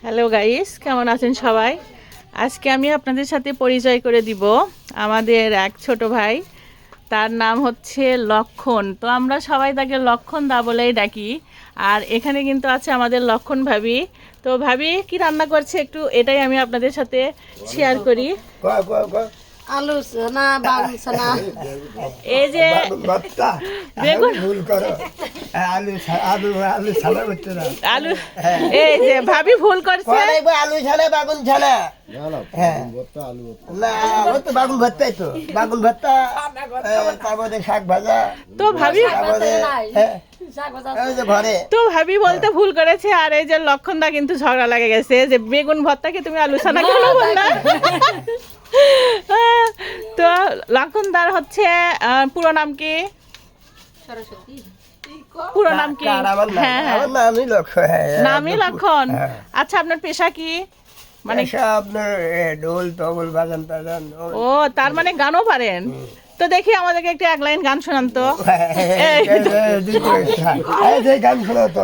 Hello guys, কেমন আছেন সবাই? আজকে আমি আপনাদের সাথে পরিচয় করে দিব আমাদের এক ছোট ভাই। তার নাম হচ্ছে লক্ষণ। তো আমরা সবাই তাকে লক্ষণ দা বলেই ডাকি। আর এখানে কিন্তু আছে আমাদের লক্ষণ ভাবি। তো ভাবি কি রান্না করছে একটু এটাই আমি আপনাদের সাথে শেয়ার করি। আলু না বাংলা না এই যে বেগুন আলু আলু আলু ছাড়া করতে না আলু, এই যে ভাবি ভুল করছে। আলু ছাড়া বাগুন ছাড়া না আমার তো বাগুন ভর্তাই তো বাগুন ভর্তা তারপরে শাক ভাজা তো ভাবি ঘরে তো ভাবি বলতে ভুল করেছে। আর এই যে লক্ষণ দা কিন্তু ঝগড়া লাগে গেছে যে বেগুন ভর্তাকে তুমি আলু ছানা কেন বললা। তো লক্ষণ দার হচ্ছে পুরো নাম কি? পুরো নাম কি? হ্যাঁ হ্যাঁ, নামই লক্ষণ। নামই লক্ষণ। আচ্ছা, আপনার পেশা কি? মানে আপনার ঢোল তবল বাজান টাজান। ও, তার মানে গানও পারেন। তো দেখি আমাদেরকে একটা এক লাইন গান শোনান তো। গান শোনাতো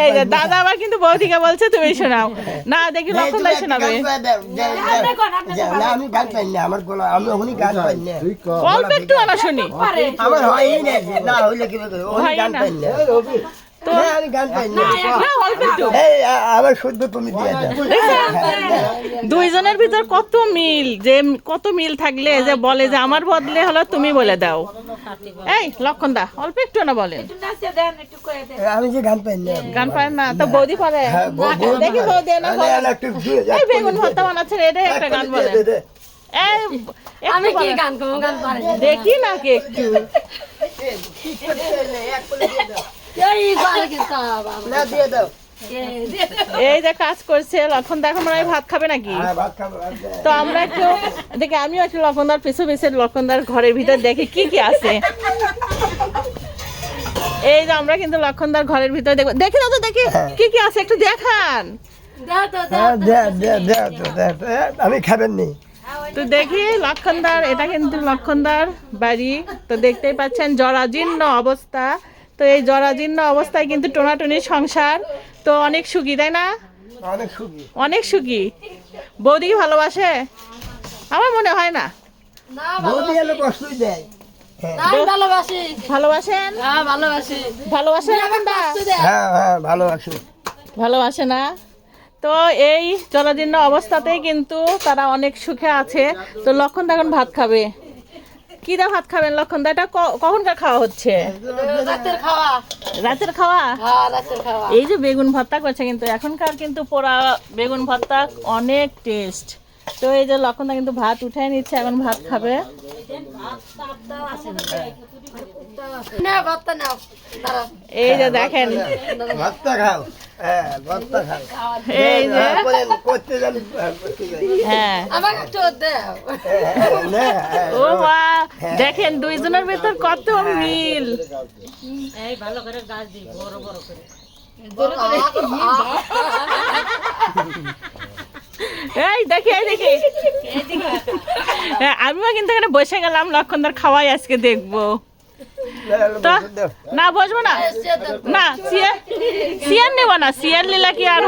এই যে দাদা আবার কিন্তু বৌদিকে বলছে তুমি শোনাও না, দেখি লক্ষণ দাই শোনাবে। আমি গান পাই না, আমার গলা আমি ওখানে গান পাই না, অল্প একটু আনা শুনি। আমার হয়ই না হইলে কি গান পাই না। তো আমি গান পাই না, অল্প একটু। আমার শুদ্ধ তুমি দিয়ে দাও। দুইজনের ভিতর কত মিল, যে কত মিল থাকলে যে বলে যে আমার বদলে হলো তুমি বলে দাও। এই লক্ষণ দা অল্প একটু না বলেন। আমি যে গান পাই না। গান পারেন না? তো বৌদি পারে। দেখি বৌদি না এই বেগুন ভর্তা বানাচ্ছেন, এটাই একটা গান বলে। আমি কি গান করব? গান পারি না। দেখি না কি একটু। এই গান কি কাবা না দিয়ে দাও। এই যে কাজ করছে লক্ষণ দা, এখন মনে হয় ভাত খাবে নাকি? ভাত খাবো। তো আমরা একটু দেখি, আমিও একটু লক্ষণদার পিছু পিছু লক্ষণদার ঘরের ভিতর দেখি কি কি আছে। এই যে আমরা কিন্তু লক্ষণদার ঘরের ভিতর দেখবো, দেখি না তো দেখি কি কি আছে একটু দেখান। দাও তো আমি খাবেন নি। তো দেখি লক্ষণদার, এটা কিন্তু লক্ষণদার বাড়ি। তো দেখতেই পাচ্ছেন জরাজীর্ণ অবস্থা। তো এই জরাজীর্ণ অবস্থায় কিন্তু টোনাটুনির সংসার। তো অনেক সুখী, তাই না? অনেক সুখী। অনেক সুখী। বৌদি কি ভালোবাসে? আমার মনে হয় না। না বৌদি এলে কষ্টই দেয়। না ভালোবাসি। ভালোবাসেন? হ্যাঁ ভালোবাসি। ভালোবাসেন লক্ষণদা? হ্যাঁ হ্যাঁ ভালোবাসি। ভালোবাসে না? তো এই জরাজীর্ণ অবস্থাতেই কিন্তু তারা অনেক সুখে আছে। তো লক্ষণ এখন ভাত খাবে। কি দা ভাত খাবেন লক্ষণ দা? এটা কখনকার খাওয়া হচ্ছে? রাতের খাওয়া। রাতের খাওয়া? হ্যাঁ রাতের খাওয়া। এই যে বেগুন ভর্তা করছে, কিন্তু এখনকার কিন্তু পোড়া বেগুন ভর্তা অনেক টেস্ট। তো এই যে লক্ষণ দা কিন্তু ভাত উঠাই নিচ্ছে, এখন ভাত খাবে। না ভাত নাও। দাঁড়াও। এই যে দেখেন, ভাতটা খাও। হ্যাঁ ভাতটা খাও। এই যে করতে জানি। হ্যাঁ, আমাকে একটু দাও। ও মা, দেখেন দুইজনের ভেতর কত মিল। এই ভালো করে গাছ দি, বড় বড় করে। এই দেখি এই দেখি, হ্যাঁ, আমিও কিন্তু এখানে বসে গেলাম লক্ষণদার খাওয়াই আজকে দেখবো। তো না বসবো না, না সিয়ার নেবো না, সিয়ার নিলা কি আর